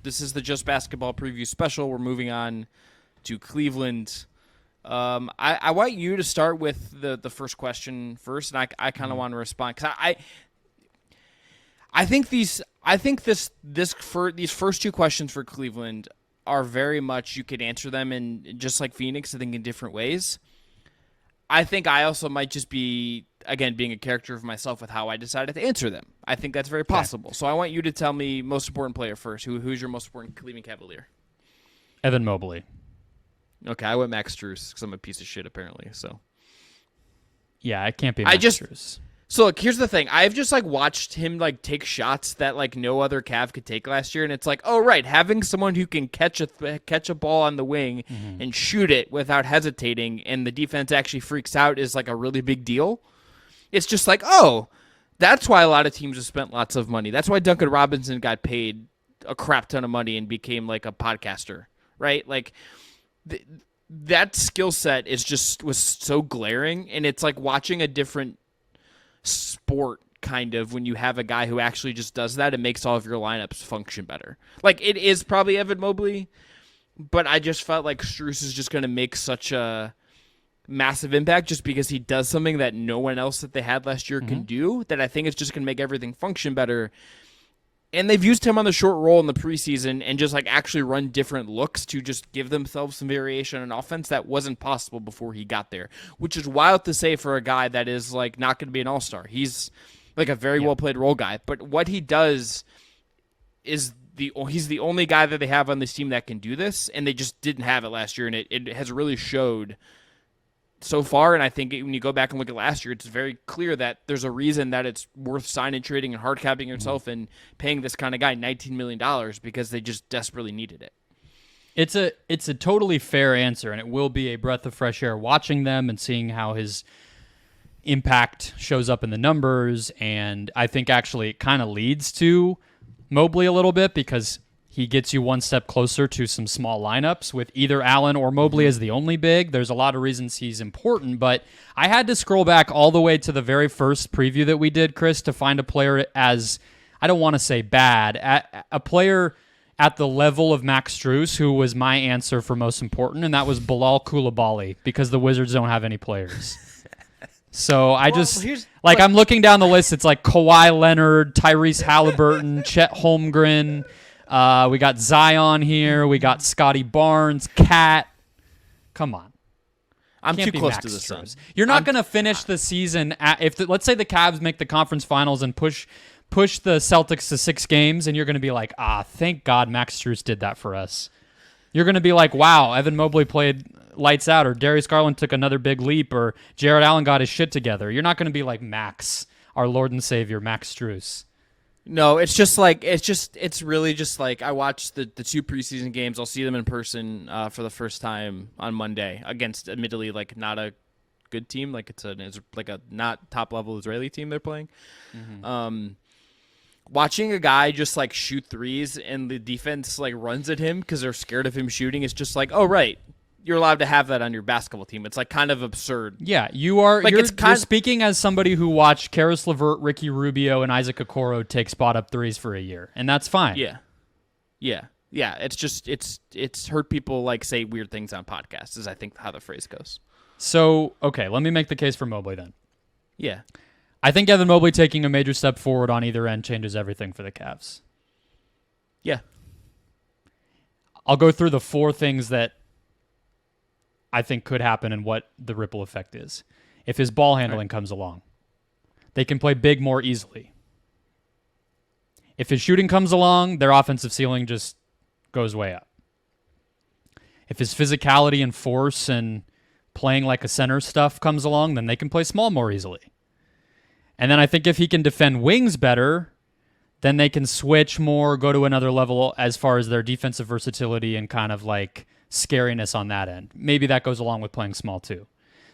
this is the Just Basketball preview special. We're moving on to Cleveland. I want you to start with the first question first, and I kind of want to respond because I think these first two questions for Cleveland are very much you could answer them in just like Phoenix, I think in different ways. I think I also might just be, again, being a character of myself with how I decided to answer them. I think that's very possible. Okay. So I want you to tell me most important player first. Who's your most important Cleveland Cavalier? Evan Mobley. Okay, I went Max Strus because I'm a piece of shit apparently. So yeah, it can't be Max Strus. So look, here's the thing. I've just watched him take shots that no other Cav could take last year, and it's oh right, having someone who can catch a ball on the wing and shoot it without hesitating, and the defense actually freaks out is a really big deal. It's just oh, that's why a lot of teams have spent lots of money. That's why Duncan Robinson got paid a crap ton of money and became a podcaster, right? That skill set was so glaring, and it's watching a different sport kind of when you have a guy who actually just does that and makes all of your lineups function better. It is probably Evan Mobley, but I just felt Strus is just going to make such a massive impact just because he does something that no one else that they had last year can do, that I think it's just going to make everything function better. And they've used him on the short roll in the preseason and just actually run different looks to just give themselves some variation on offense that wasn't possible before he got there, which is wild to say for a guy that is not going to be an all-star. He's a very well-played role guy, but what he does is he's the only guy that they have on this team that can do this, and they just didn't have it last year, and it has really showed so far. And I think when you go back and look at last year, it's very clear that there's a reason that it's worth signing, trading, and hard capping yourself and paying this kind of guy $19 million because they just desperately needed it. It's a totally fair answer, and it will be a breath of fresh air watching them and seeing how his impact shows up in the numbers. And I think actually it kind of leads to Mobley a little bit because he gets you one step closer to some small lineups with either Allen or Mobley as the only big. There's a lot of reasons he's important, but I had to scroll back all the way to the very first preview that we did, Chris, to find a player as, I don't want to say bad, a player at the level of Max Strus, who was my answer for most important, and that was Bilal Coulibaly, because the Wizards don't have any players. So I'm looking down the list. It's Kawhi Leonard, Tyrese Halliburton, Chet Holmgren. We got Zion here. We got Scotty Barnes, Cat. Come on. I'm too close to this. You're not going to finish the season let's say the Cavs make the conference finals and push the Celtics to 6 games, and you're going to be thank God Max Strus did that for us. You're going to be wow, Evan Mobley played lights out, or Darius Garland took another big leap, or Jared Allen got his shit together. You're not going to be Max, our Lord and Savior, Max Strus. No, it's really just I watched the 2 preseason games. I'll see them in person for the first time on Monday against, admittedly, not a good team. It's a not top level Israeli team they're playing. Watching a guy just shoot threes and the defense runs at him because they're scared of him shooting is just oh right, you're allowed to have that on your basketball team. It's kind of absurd. Yeah, you're speaking as somebody who watched Karis LeVert, Ricky Rubio, and Isaac Okoro take spot-up threes for a year, and that's fine. Yeah. It's just it's hurt people say weird things on podcasts, is I think how the phrase goes. So, okay, let me make the case for Mobley then. Yeah. I think Evan Mobley taking a major step forward on either end changes everything for the Cavs. Yeah. I'll go through the 4 things that I think could happen and what the ripple effect is. If his ball handling comes along, they can play big more easily. If his shooting comes along, their offensive ceiling just goes way up. If his physicality and force and playing like a center stuff comes along, then they can play small more easily. And then I think if he can defend wings better, then they can switch more, go to another level as far as their defensive versatility and kind of scariness on that end. Maybe that goes along with playing small too.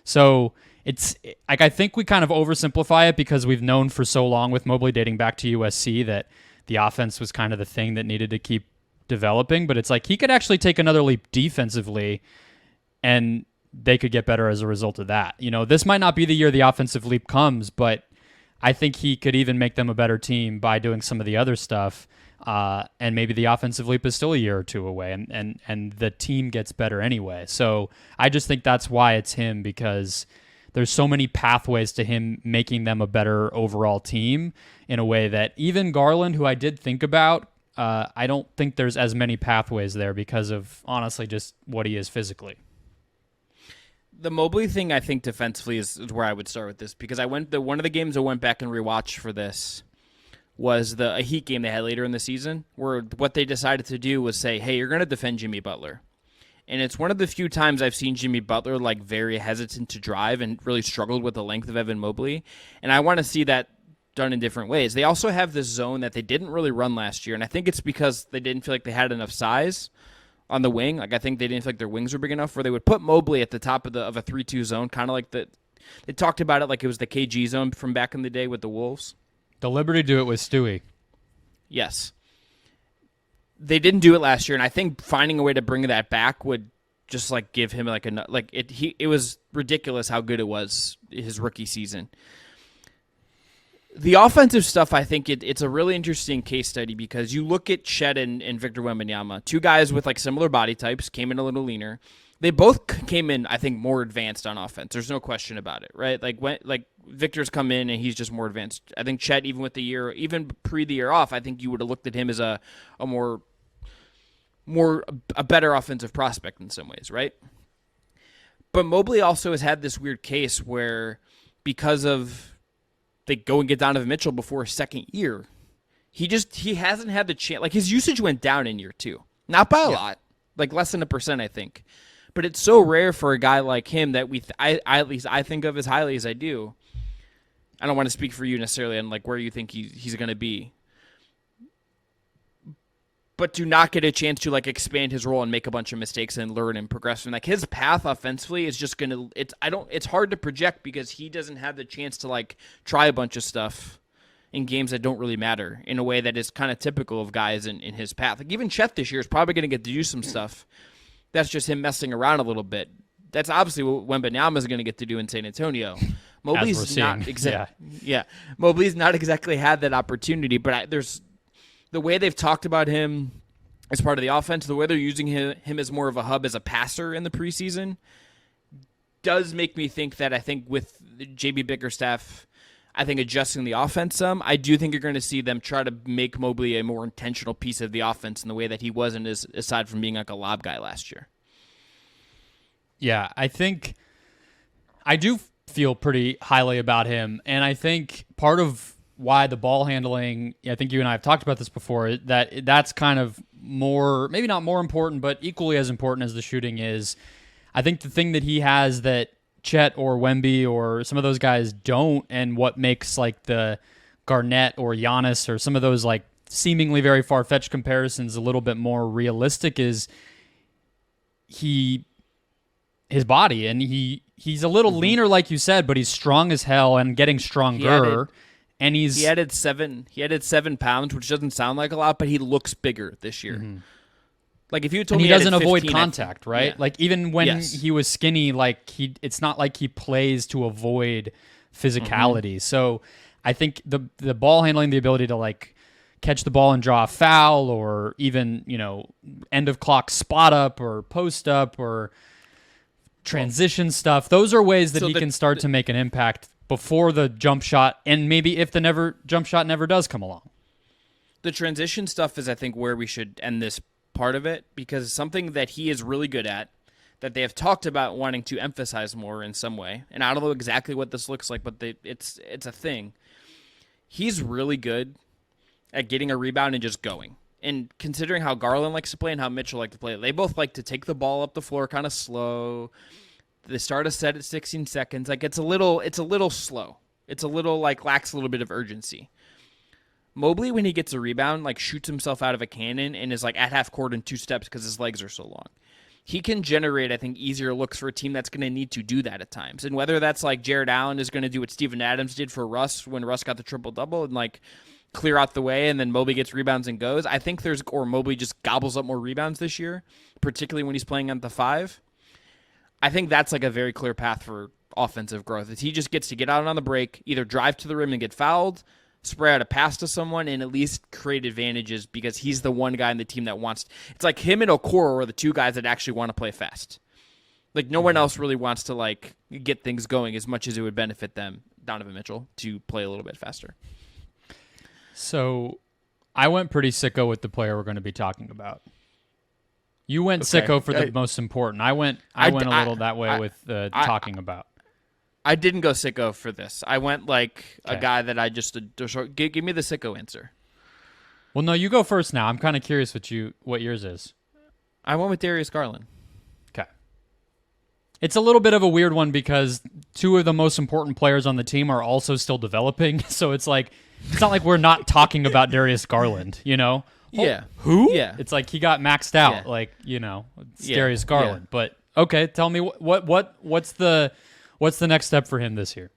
So it's I think we kind of oversimplify it because we've known for so long with Mobley dating back to USC that the offense was kind of the thing that needed to keep developing. But it's he could actually take another leap defensively, and they could get better as a result of that. This might not be the year the offensive leap comes, but I think he could even make them a better team by doing some of the other stuff. And maybe the offensive leap is still a year or two away, and the team gets better anyway. So I just think that's why it's him, because there's so many pathways to him making them a better overall team in a way that even Garland, who I did think about, I don't think there's as many pathways there because of, honestly, just what he is physically. The Mobley thing, I think, defensively is where I would start with this, because one of the games I went back and rewatched for this was a Heat game they had later in the season, where what they decided to do was say, hey, you're going to defend Jimmy Butler. And it's one of the few times I've seen Jimmy Butler like very hesitant to drive and really struggled with the length of Evan Mobley. And I want to see that done in different ways. They also have this zone that they didn't really run last year, and I think it's because they didn't feel like they had enough size on the wing. Like, I think they didn't feel like their wings were big enough, where they would put Mobley at the top of a 3-2 zone, kind of like they talked about it like it was the KG zone from back in the day with the Wolves. The Liberty do it with Stewie. Yes. They didn't do it last year, and I think finding a way to bring that back would just like give him it was ridiculous how good it was his rookie season. The offensive stuff, I think it's a really interesting case study, because you look at Chet and Victor Wembanyama, two guys with like similar body types, came in a little leaner. They both came in, I think, more advanced on offense. There's no question about it, right? Like Victor's come in and he's just more advanced. I think Chet, even pre the year off, I think you would have looked at him as a better offensive prospect in some ways, right? But Mobley also has had this weird case where, because of they go and get Donovan Mitchell before his second year, he hasn't had the chance. Like, his usage went down in year two, not by a lot, like less than 1%, I think. But it's so rare for a guy like him that at least I think of as highly as I do. I don't want to speak for you necessarily on like where you think he's going to be, but do not get a chance to like expand his role and make a bunch of mistakes and learn and progress. And like, his path offensively is just going to, it's hard to project, because he doesn't have the chance to like try a bunch of stuff in games that don't really matter in a way that is kind of typical of guys in his path. Like, even Chet this year is probably going to get to do some stuff. That's just him messing around a little bit. That's obviously what Wembanyama is going to get to do in San Antonio. Mobley's not exactly Mobley's not exactly had that opportunity, but there's the way they've talked about him as part of the offense, the way they're using him as more of a hub as a passer in the preseason, does make me think that I think with JB Bickerstaff, I think adjusting the offense some, I do think you're going to see them try to make Mobley a more intentional piece of the offense in the way that he wasn't, aside from being like a lob guy last year. Yeah, I think I do feel pretty highly about him, and I think part of why the ball handling, I think you and I have talked about this before, that's kind of more, maybe not more important, but equally as important as the shooting is. I think the thing that he has that Chet or Wemby or some of those guys don't, and what makes like the Garnett or Giannis or some of those like seemingly very far-fetched comparisons a little bit more realistic, is his body, and he's a little leaner, like you said, but he's strong as hell and getting stronger. He added 7 pounds, which doesn't sound like a lot, but he looks bigger this year. Mm-hmm. Like, if you told me he doesn't avoid contact, right? Yeah. Like, even when he was skinny, like it's not like he plays to avoid physicality. Mm-hmm. So I think the ball handling, the ability to like catch the ball and draw a foul, or even, end of clock spot up or post up or transition stuff, those are ways that he can start to make an impact before the jump shot, and maybe if the jump shot never does come along. The transition stuff is, I think, where we should end this part of it, because something that he is really good at, that they have talked about wanting to emphasize more in some way, and I don't know exactly what this looks like, but it's a thing. He's really good at getting a rebound and just going. And considering how Garland likes to play and how Mitchell likes to play, they both like to take the ball up the floor kind of slow. They start a set at 16 seconds. Like, it's a little slow. It's a little like lacks a little bit of urgency. Mobley, when he gets a rebound, like shoots himself out of a cannon and is like at half court in 2 steps because his legs are so long. He can generate, I think, easier looks for a team that's going to need to do that at times. And whether that's like Jared Allen is going to do what Steven Adams did for Russ when Russ got the triple-double and like clear out the way, and then Mobley gets rebounds and goes. I think or Mobley just gobbles up more rebounds this year, particularly when he's playing at the 5. I think that's like a very clear path for offensive growth. Is he just gets to get out on the break, either drive to the rim and get fouled, spray out a pass to someone and at least create advantages because he's the one guy in the team that wants. It's like him and Okoro are the two guys that actually want to play fast. Like no one else really wants to like get things going as much as it would benefit them, Donovan Mitchell, to play a little bit faster. So I went pretty sicko with the player we're going to be talking about. You went sicko for the most important. I went a little that way with talking about. I didn't go sicko for this. I went like a guy that I just give me the sicko answer. Well, no, you go first now. I'm kind of curious what yours is. I went with Darius Garland. Okay. It's a little bit of a weird one because two of the most important players on the team are also still developing. So it's like it's not like we're not talking about Darius Garland, you know? Yeah. Who? Yeah. It's like he got maxed out, Yeah. like, you know, it's Darius Garland. But okay, tell me what's the next step for him this year?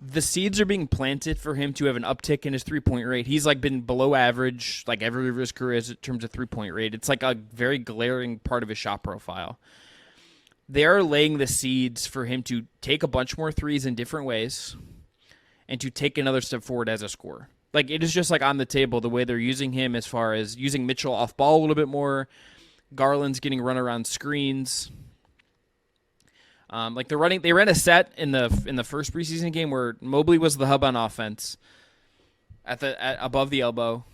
The seeds are being planted for him to have an uptick in his 3-point rate. He's like been below average like every of his career in terms of 3-point rate. It's like a very glaring part of his shot profile. They're laying the seeds for him to take a bunch more threes in different ways and to take another step forward as a scorer. Like it is just like on the table the way they're using him as far as using Mitchell off ball a little bit more. Garland's getting run around screens. Like they ran a set in the first preseason game where Mobley was the hub on offense above the elbow.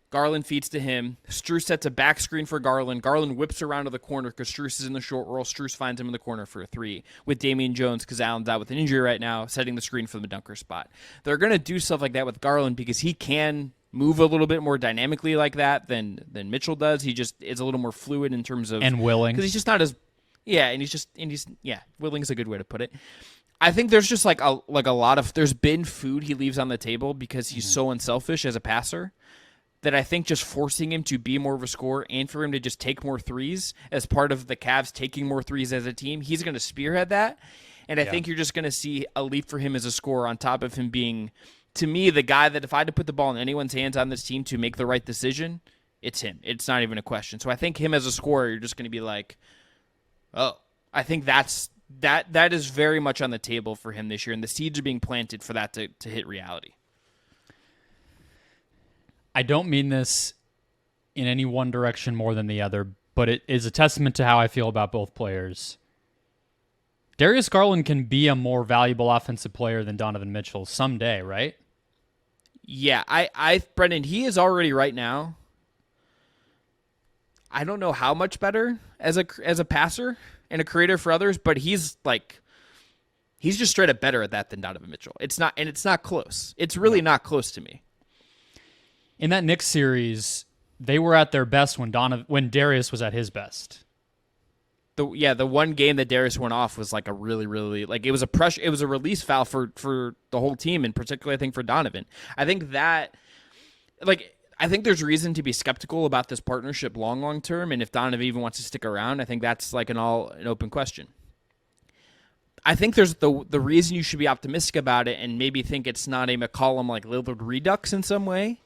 Garland feeds to him. Strus sets a back screen for Garland. Garland whips around to the corner because Strus is in the short roll. Strus finds him in the corner for a three with Damian Jones because Allen's out with an injury right now, setting the screen for the dunker spot. They're going to do stuff like that with Garland because he can move a little bit more dynamically like that than Mitchell does. He just is a little more fluid in terms of and willing because he's just not as willing is a good way to put it. I think there's just like a lot of there's been food he leaves on the table because he's so unselfish as a passer. That I think just forcing him to be more of a scorer and for him to just take more threes as part of the Cavs taking more threes as a team, he's going to spearhead that. And I think you're just going to see a leap for him as a scorer on top of him being, to me, the guy that if I had to put the ball in anyone's hands on this team to make the right decision, it's him. It's not even a question. So I think him as a scorer, you're just going to be like, oh, I think that is very much on the table for him this year. And the seeds are being planted for that to hit reality. I don't mean this in any one direction more than the other, but it is a testament to how I feel about both players. Darius Garland can be a more valuable offensive player than Donovan Mitchell someday, right? Yeah, Brendon, he is already right now. I don't know how much better as a passer and a creator for others, but he's just straight up better at that than Donovan Mitchell. It's not close. It's really not close to me. In that Knicks series, they were at their best when Darius was at his best. The one game that Darius went off was like a really, really it was a release foul for the whole team, and particularly I think for Donovan. I think there's reason to be skeptical about this partnership long term, and if Donovan even wants to stick around, I think that's like an open question. I think there's the reason you should be optimistic about it and maybe think it's not a McCollum like Lillard redux in some way.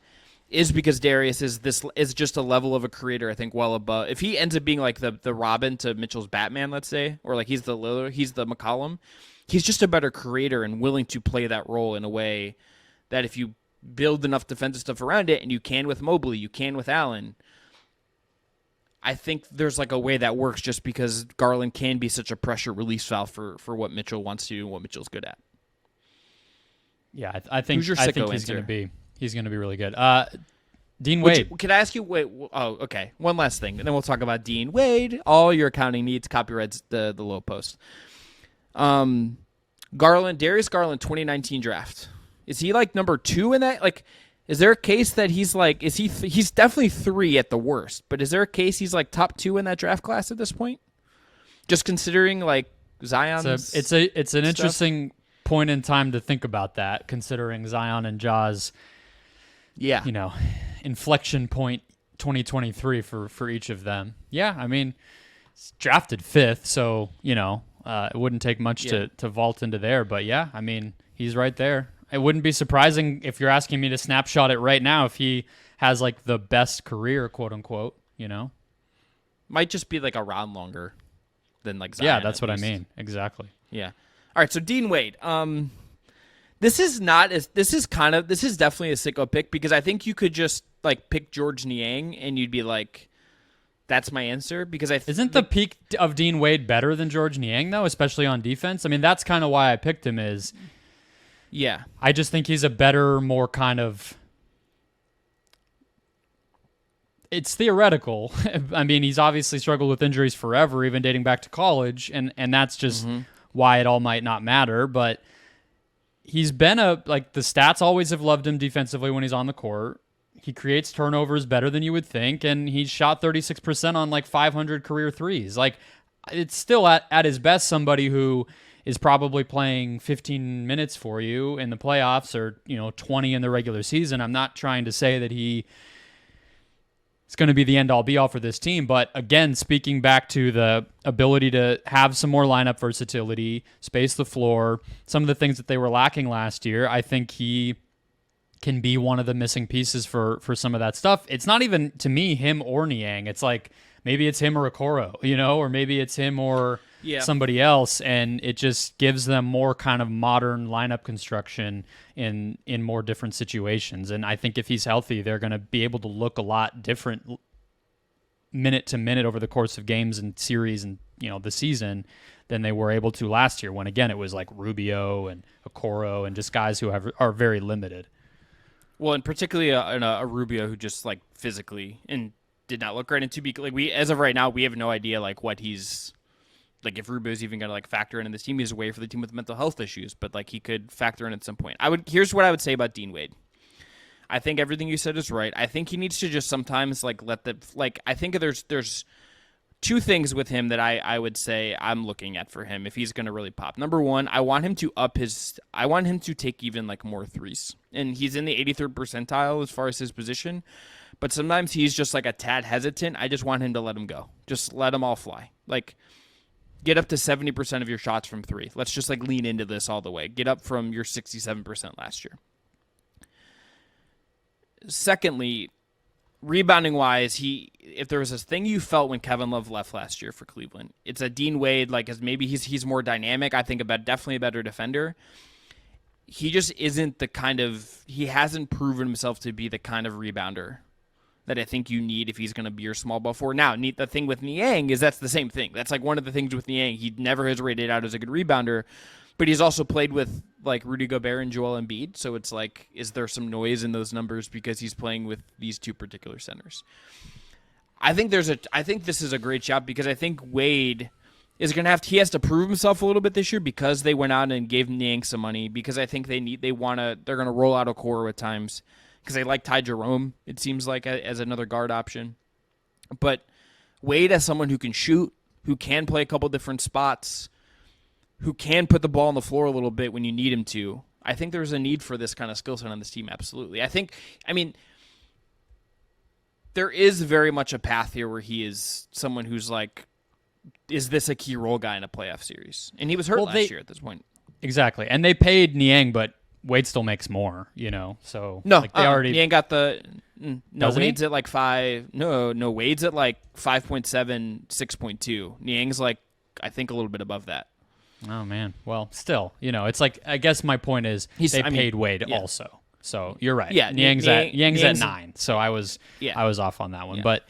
Is because Darius is just a level of a creator, I think, well above. If he ends up being like the Robin to Mitchell's Batman, let's say, or like he's the Lillard, he's the McCollum, he's just a better creator and willing to play that role in a way that if you build enough defensive stuff around it, and you can with Mobley, you can with Allen, I think there's like a way that works just because Garland can be such a pressure release valve for what Mitchell wants to do and what Mitchell's good at. Yeah, I think he's going to be. He's going to be really good. Dean Wade. Wade. Could I ask you? Wait. Oh, okay. One last thing, and then we'll talk about Dean Wade. All your accounting needs copyrights the low post. Darius Garland, 2019 draft. Is he like number 2 in that? Like, is there a case that he's like? He's definitely 3 at the worst, but is there a case he's like top 2 in that draft class at this point? Just considering like Zion's. It's an interesting point in time to think about that, considering Zion and Ja's. Yeah. Inflection point 2023 for each of them. Yeah, I mean, it's drafted 5th, so, it wouldn't take much to vault into there. But, yeah, I mean, he's right there. It wouldn't be surprising if you're asking me to snapshot it right now if he has, like, the best career, quote-unquote, Might just be, like, a round longer than, like, Zion. Yeah, that's what I mean. Exactly. Yeah. All right, so Dean Wade. This is definitely a sicko pick because I think you could just like pick George Niang and you'd be like, that's my answer because Isn't the peak of Dean Wade better than George Niang though, especially on defense? I mean, that's kind of why I picked him. Yeah, I just think he's a better, more kind of. It's theoretical. I mean, he's obviously struggled with injuries forever, even dating back to college, and that's just why it all might not matter. But he's been the stats always have loved him defensively when he's on the court. He creates turnovers better than you would think, and he's shot 36% on like 500 career threes. Like, it's still at his best somebody who is probably playing 15 minutes for you in the playoffs or 20 in the regular season. I'm not trying to say that he is going to be the end-all be-all for this team, but again, speaking back to the ability to have some more lineup versatility, space the floor, some of the things that they were lacking last year, I think he can be one of the missing pieces for some of that stuff. It's not even, to me, him or Niang. It's like maybe it's him or Okoro, or maybe it's him or somebody else, and it just gives them more kind of modern lineup construction in more different situations. And I think if he's healthy, they're going to be able to look a lot different minute to minute over the course of games and series and the season than they were able to last year when, again, it was like Rubio and Okoro and just guys who are very limited. Well, and particularly a Rubio who just like physically and did not look right. And to be like, as of right now, we have no idea like what he's like, if Rubio's even going to like factor in this team. He's away for the team with mental health issues, but like he could factor in at some point. Here's what I would say about Dean Wade. I think everything you said is right. I think he needs to just sometimes like I think there's two things with him that I would say I'm looking at for him if he's going to really pop. Number one, I want him to take even like more threes. And he's in the 83rd percentile as far as his position, but sometimes he's just like a tad hesitant. I just want him to let him go. Just let him all fly. Like, get up to 70% of your shots from three. Let's just like lean into this all the way. Get up from your 67% last year. Secondly, rebounding wise, if there was a thing you felt when Kevin Love left last year for Cleveland, it's a Dean Wade, like, as maybe he's more dynamic. I think definitely a better defender. He just isn't he hasn't proven himself to be the kind of rebounder that I think you need if he's going to be your small ball forward. Now, the thing with Niang is that's the same thing. That's like one of the things with Niang. He never has rated out as a good rebounder, but he's also played with like Rudy Gobert and Joel Embiid. So it's like, is there some noise in those numbers because he's playing with these two particular centers? I think this is a great shot because I think Wade is going to he has to prove himself a little bit this year because they went out and gave Niang some money, because I think they're going to roll out Okoro at times because they like Ty Jerome, it seems like, as another guard option. But Wade as someone who can shoot, who can play a couple different spots, who can put the ball on the floor a little bit when you need him to, I think there's a need for this kind of skill set on this team, absolutely. There is very much a path here where he is someone who's like, is this a key role guy in a playoff series? And he was hurt last year at this point. Exactly. And they paid Niang, but Wade still makes more, So no, like they already Niang got the Wade's he? at like 5. No, Wade's at like 5.7, 6.2. Niang's like, I think, a little bit above that. Oh man. Well, still, it's like, I guess my point is they paid Wade also. So you're right. Yeah, Niang's at 9. So I was off on that one. Yeah. But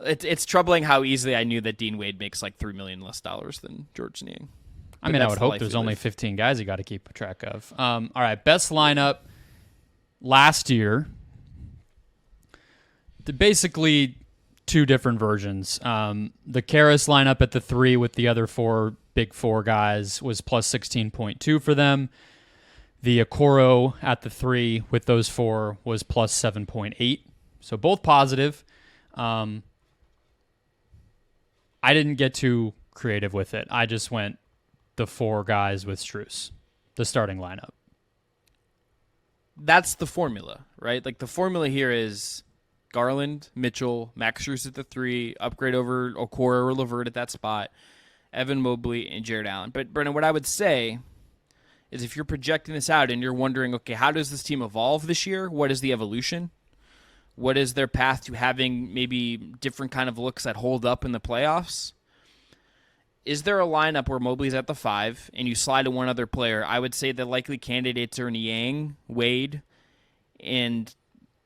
it's troubling how easily I knew that Dean Wade makes like $3 million less than George Niang. I mean, I would hope there's only 15 guys you got to keep track of. All right, best lineup last year. Basically, two different versions. The Karras lineup at the 3 with the other 4 big 4 guys was plus 16.2 for them. The Okoro at the 3 with those 4 was plus 7.8. So both positive. I didn't get too creative with it. I just went the 4 guys with Strus, the starting lineup. That's the formula, right? Like, the formula here is Garland, Mitchell, Max Strus at the 3, upgrade over Okoro or LeVert at that spot, Evan Mobley, and Jared Allen. But, Brendon, what I would say is if you're projecting this out and you're wondering, okay, how does this team evolve this year? What is the evolution? What is their path to having maybe different kind of looks that hold up in the playoffs? is there a lineup where Mobley's at the 5 and you slide to one other player? I would say the likely candidates are Niang, Wade, and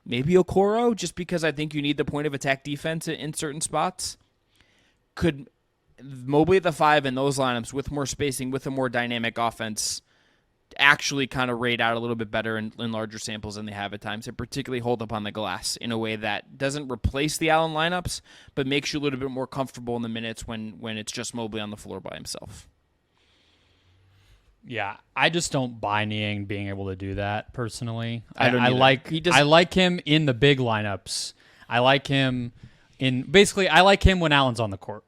maybe Okoro, just because I think you need the point of attack defense in certain spots. Could Mobley at the 5 in those lineups with more spacing, with a more dynamic offense, actually kind of rate out a little bit better in larger samples than they have at times, and particularly hold up on the glass in a way that doesn't replace the Allen lineups, but makes you a little bit more comfortable in the minutes when it's just Mobley on the floor by himself? Yeah, I just don't buy Niang being able to do that personally. I like him in the big lineups. I like him when Allen's on the court.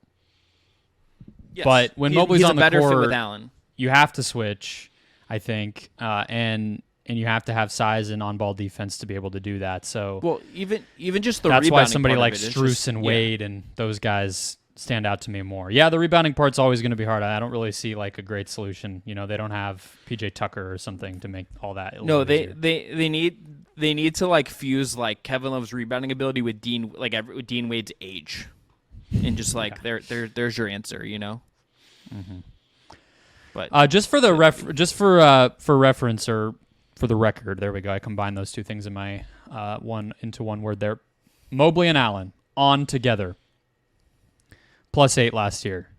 Yes. But when Mobley's on the better fit court, with Allen. You have to switch, I think, and you have to have size and on-ball defense to be able to do that. So, well, even just the that's rebounding why somebody part like of it is Strus just, and Wade and those guys stand out to me more. Yeah, the rebounding part's always going to be hard. I don't really see like a great solution. You know, they don't have PJ Tucker or something to make all that. No, easier. they need to like fuse like Kevin Love's rebounding ability with with Dean Wade's age, and just like there's your answer. You know. Mm-hmm. But just for the for reference or for the record, there we go. I combined those two things in my one word there. Mobley and Allen on together. +8 last year.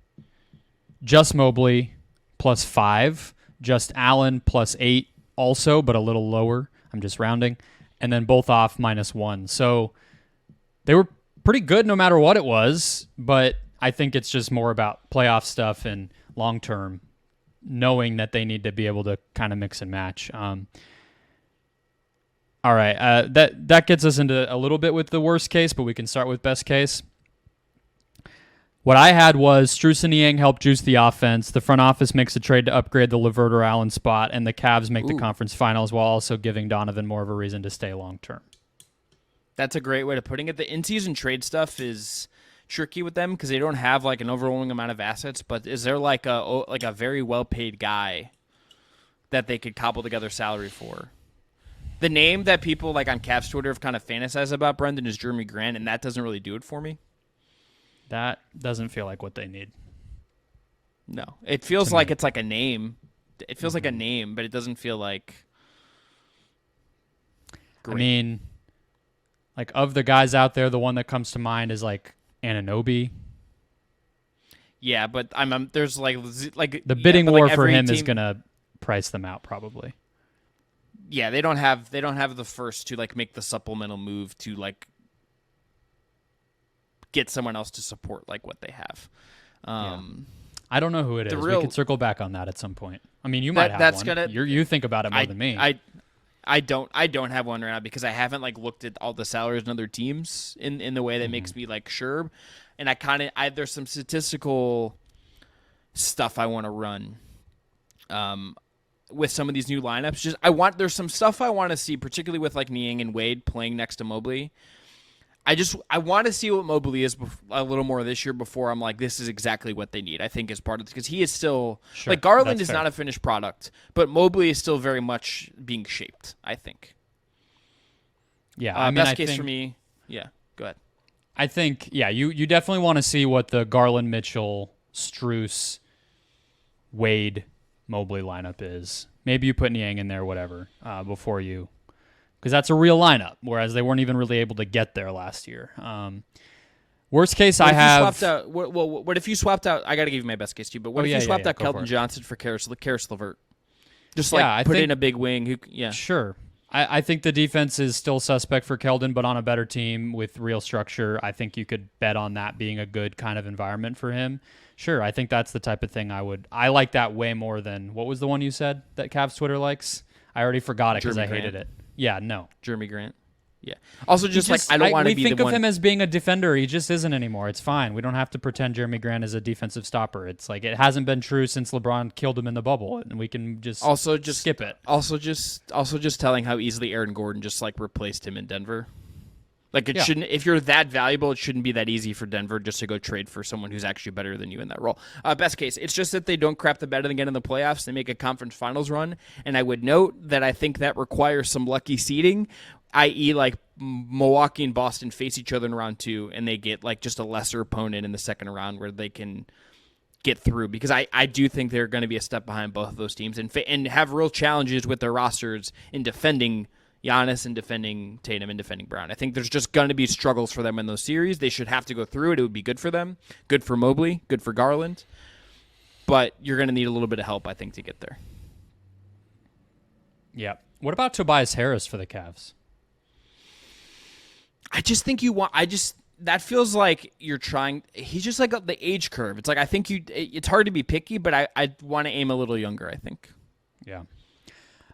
Just Mobley +5. Just Allen +8 also, but a little lower. I'm just rounding. And then both off -1. So they were pretty good no matter what it was, but I think it's just more about playoff stuff and long-term, knowing that they need to be able to kind of mix and match. All right, that gets us into a little bit with the worst case, but we can start with best case. What I had was Strus and Niang help juice the offense. The front office makes a trade to upgrade the LeVert or Allen spot, and the Cavs make the conference finals while also giving Donovan more of a reason to stay long-term. That's a great way of putting it. The in-season trade stuff is tricky with them because they don't have like an overwhelming amount of assets, but is there like a very well-paid guy that they could cobble together salary for? The name that people like on Cavs Twitter have kind of fantasized about Brendon is Jeremy Grant, and that doesn't really do it for me. That doesn't feel like what they need. No. It feels like it's like a name. It feels like a name, but it doesn't feel like great. I mean, like of the guys out there, the one that comes to mind is like Anunoby. Yeah, but there's like the bidding war for him is going to price them out probably. Yeah, they don't have the first to like make the supplemental move to like get someone else to support like what they have. I don't know who it is. We can circle back on that at some point. I mean, you might have one. You think about it more than me. I don't have one right now because I haven't like looked at all the salaries and other teams in the way that makes me like sure. And there's some statistical stuff I want to run with some of these new lineups. There's some stuff I want to see, particularly with like Niang and Wade playing next to Mobley. I want to see what Mobley is a little more this year before I'm like, this is exactly what they need. I think is part of it because he is still like Garland is not a finished product, but Mobley is still very much being shaped. I think. Yeah, I mean, best case for me. Yeah, go ahead. I think you definitely want to see what the Garland, Mitchell, Strus, Wade, Mobley lineup is. Maybe you put Niang in there, whatever, before you. Because that's a real lineup, whereas they weren't even really able to get there last year. Worst case, what if you swapped out? I got to give you my best case too. But what if you swapped out Keldon Johnson for Karis LeVert? Just put in a big wing. Sure. I think the defense is still suspect for Keldon, but on a better team with real structure, I think you could bet on that being a good kind of environment for him. Sure, I think that's the type of thing I like that way more than what was the one you said that Cavs Twitter likes? I already forgot it because I hated it. Yeah, no. Jeremy Grant. Yeah. Also, I don't want to be the one. We think of him as being a defender. He just isn't anymore. It's fine. We don't have to pretend Jeremy Grant is a defensive stopper. It's like it hasn't been true since LeBron killed him in the bubble, and we can just skip it. Also, just telling how easily Aaron Gordon just like replaced him in Denver. Like it shouldn't. If you're that valuable, it shouldn't be that easy for Denver just to go trade for someone who's actually better than you in that role. Best case, it's just that they don't crap the bed again in the playoffs. They make a conference finals run, and I would note that I think that requires some lucky seeding, i.e., like Milwaukee and Boston face each other in round 2, and they get like just a lesser opponent in the second round where they can get through, because I do think they're going to be a step behind both of those teams and have real challenges with their rosters in defending Giannis and defending Tatum and defending Brown. I think there's just going to be struggles for them in those series. They should have to go through it. It would be good for them, good for Mobley, good for Garland. But you're going to need a little bit of help, I think, to get there. Yeah. What about Tobias Harris for the Cavs? I just think that feels like you're trying. He's just like up the age curve. It's like, I think it's hard to be picky, but I want to aim a little younger, I think. Yeah.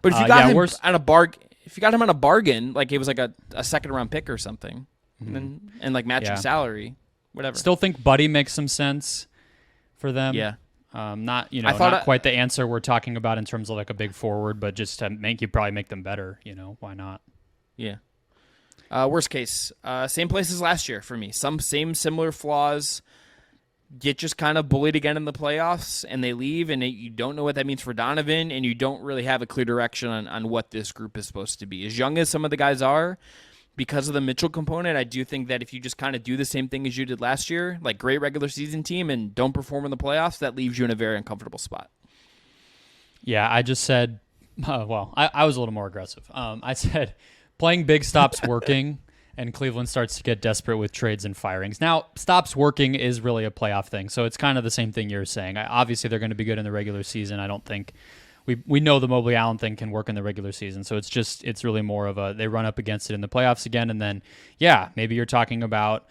But if you got him on a if you got him on a bargain, like it was like a second round pick or something, and like matching salary, whatever. Still think Buddy makes some sense for them. Yeah. Not not quite the answer we're talking about in terms of like a big forward, but just to probably make them better. Why not? Yeah. Worst case, same place as last year for me. Some similar flaws. Get just kind of bullied again in the playoffs, and they leave, and you don't know what that means for Donovan, and you don't really have a clear direction on what this group is supposed to be. As young as some of the guys are, because of the Mitchell component, I do think that if you just kind of do the same thing as you did last year, like great regular season team, and don't perform in the playoffs, that leaves you in a very uncomfortable spot. Yeah, I just said, I was a little more aggressive. I said playing big stops working, and Cleveland starts to get desperate with trades and firings. Now, stops working is really a playoff thing, so it's kind of the same thing you're saying. Obviously, they're going to be good in the regular season. I don't think we know the Mobley Allen thing can work in the regular season, so it's really more of a they run up against it in the playoffs again, and then maybe you're talking about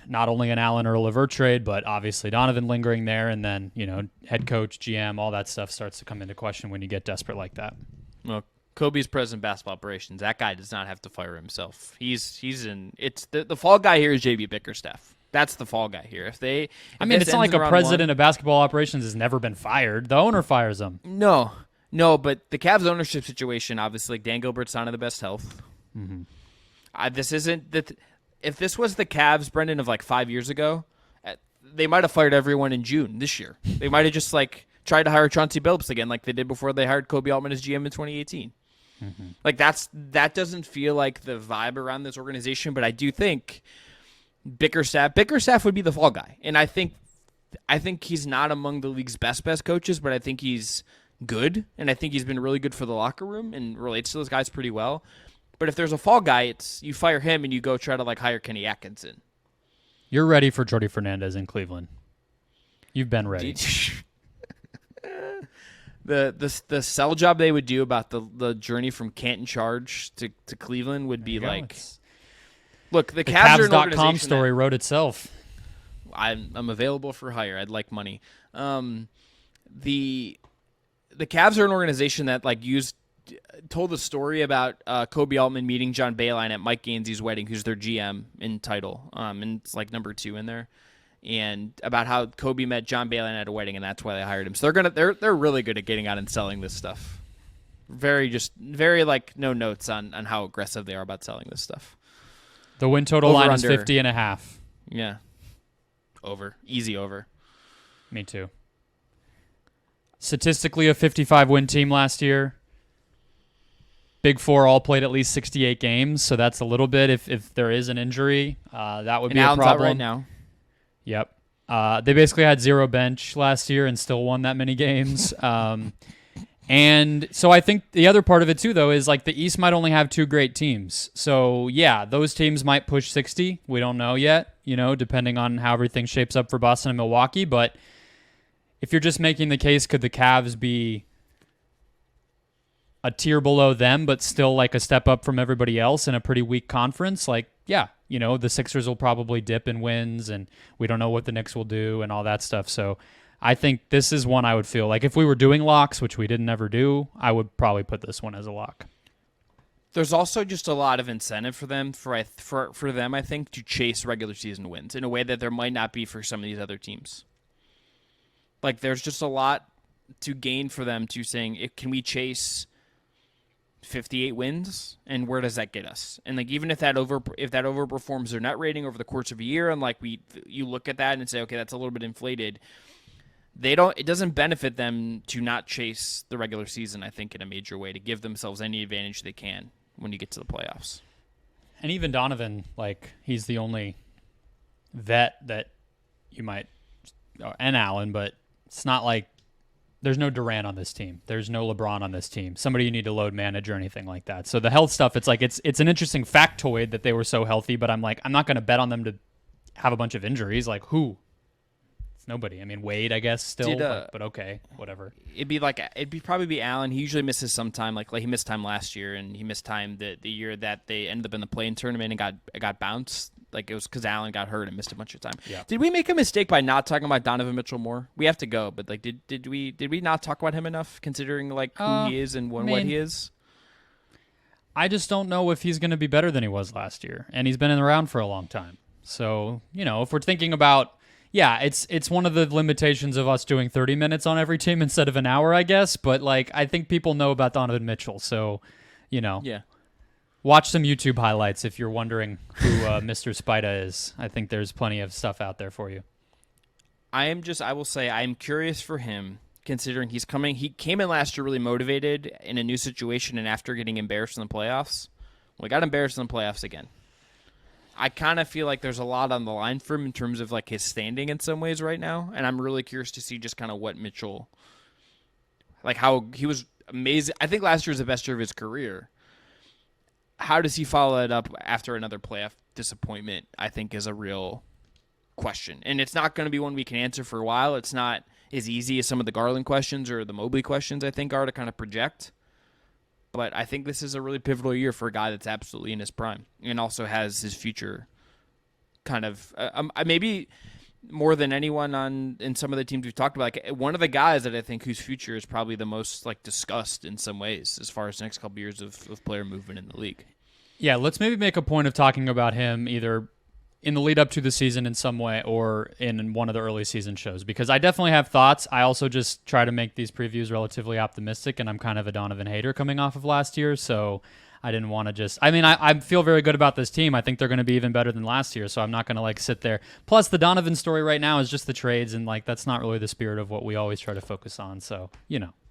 not only an Allen or a LeVert trade, but obviously Donovan lingering there, and then head coach, GM, all that stuff starts to come into question when you get desperate like that. Well, Kobe's president of basketball operations. That guy does not have to fire himself. He's in. It's the fall guy here is JB Bickerstaff. That's the fall guy here. It's not like a president of basketball operations has never been fired. The owner fires him. No, but the Cavs ownership situation, obviously, Dan Gilbert's not in the best health. Mm-hmm. This isn't that. If this was the Cavs, Brendon, of like 5 years ago, they might have fired everyone in June this year. They might have just tried to hire Chauncey Billups again, like they did before they hired Kobe Altman as GM in 2018. Mm-hmm. Like that doesn't feel like the vibe around this organization, but I do think Bickerstaff would be the fall guy, and I think he's not among the league's best coaches, but I think he's good, and I think he's been really good for the locker room and relates to those guys pretty well. But if there's a fall guy, it's you fire him and you go try to hire Kenny Atkinson. You're ready for Jordy Fernandez in Cleveland. You've been ready. The sell job they would do about the journey from Canton Charge to Cleveland would be look, the Cavs are an organization story wrote itself. I'm available for hire. I'd like money. The Cavs are an organization that told a story about Kobe Altman meeting John Beilein at Mike Gainsey's wedding, who's their GM in title, and it's number 2 in there. And about how Kobe met John Beilein at a wedding, and that's why they hired him. So they're really good at getting out and selling this stuff. Very no notes on how aggressive they are about selling this stuff. The win total line is 50.5. Yeah, easy over. Me too. Statistically, a 55 win team last year. Big Four all played at least 68 games, so that's a little bit. If there is an injury, that would be a problem. Out right now. Yep. They basically had 0 bench last year and still won that many games. And so I think the other part of it too, though, is the East might only have 2 great teams. So yeah, those teams might push 60. We don't know yet, depending on how everything shapes up for Boston and Milwaukee. But if you're just making the case, could the Cavs be a tier below them, but still a step up from everybody else in a pretty weak conference? Yeah, the Sixers will probably dip in wins, and we don't know what the Knicks will do and all that stuff. So I think this is one I would feel if we were doing locks, which we didn't ever do, I would probably put this one as a lock. There's also just a lot of incentive for them, for them, I think, to chase regular season wins in a way that there might not be for some of these other teams. There's just a lot to gain for them to saying, can we chase 58 wins, and where does that get us? And even if that overperforms their net rating over the course of a year, and you look at that and say, okay, that's a little bit inflated. It doesn't benefit them to not chase the regular season, I think, in a major way, to give themselves any advantage they can when you get to the playoffs. And even Donovan, he's the only vet that you might and Allen, but it's not like there's no Durant on this team. There's no LeBron on this team. Somebody you need to load manage or anything like that. So the health stuff, it's like it's an interesting factoid that they were so healthy, but I'm like, I'm not going to bet on them to have a bunch of injuries. Like who? It's nobody. I mean, Wade, I guess, still, but okay, whatever. It'd probably be Allen. He usually misses some time. Like he missed time last year, and he missed time the year that they ended up in the play-in tournament and got bounced. Like it was because Allen got hurt and missed a bunch of time. Yeah. Did we make a mistake by not talking about Donovan Mitchell more? We have to go, but like, did we not talk about him enough, considering like who he is and what he is? I just don't know if he's going to be better than he was last year, and he's been around for a long time. So if we're thinking about, yeah, it's one of the limitations of us doing 30 minutes on every team instead of an hour, I guess. But like, I think people know about Donovan Mitchell, so yeah. Watch some YouTube highlights if you're wondering who Mr. Spida is. I think there's plenty of stuff out there for you. I will say I am curious for him, considering he came in last year really motivated in a new situation, and after getting embarrassed in the playoffs, we got embarrassed in the playoffs again. I kind of feel like there's a lot on the line for him in terms of like his standing in some ways right now, and I'm really curious to see just kind of what Mitchell, like how he was amazing. I think last year was the best year of his career. How does he follow it up after another playoff disappointment, I think, is a real question. And it's not going to be one we can answer for a while. It's not as easy as some of the Garland questions or the Mobley questions, I think, are to kind of project. But I think this is a really pivotal year for a guy that's absolutely in his prime and also has his future kind of maybe more than anyone in some of the teams we've talked about. Like one of the guys that I think whose future is probably the most like discussed in some ways as far as the next couple years of player movement in the league. Yeah, let's maybe make a point of talking about him either in the lead up to the season in some way or in one of the early season shows, because I definitely have thoughts. I also just try to make these previews relatively optimistic, and I'm kind of a Donovan hater coming off of last year, so I didn't want to just... I mean, I feel very good about this team. I think they're going to be even better than last year, so I'm not going to like sit there. Plus, the Donovan story right now is just the trades, and like that's not really the spirit of what we always try to focus on, so,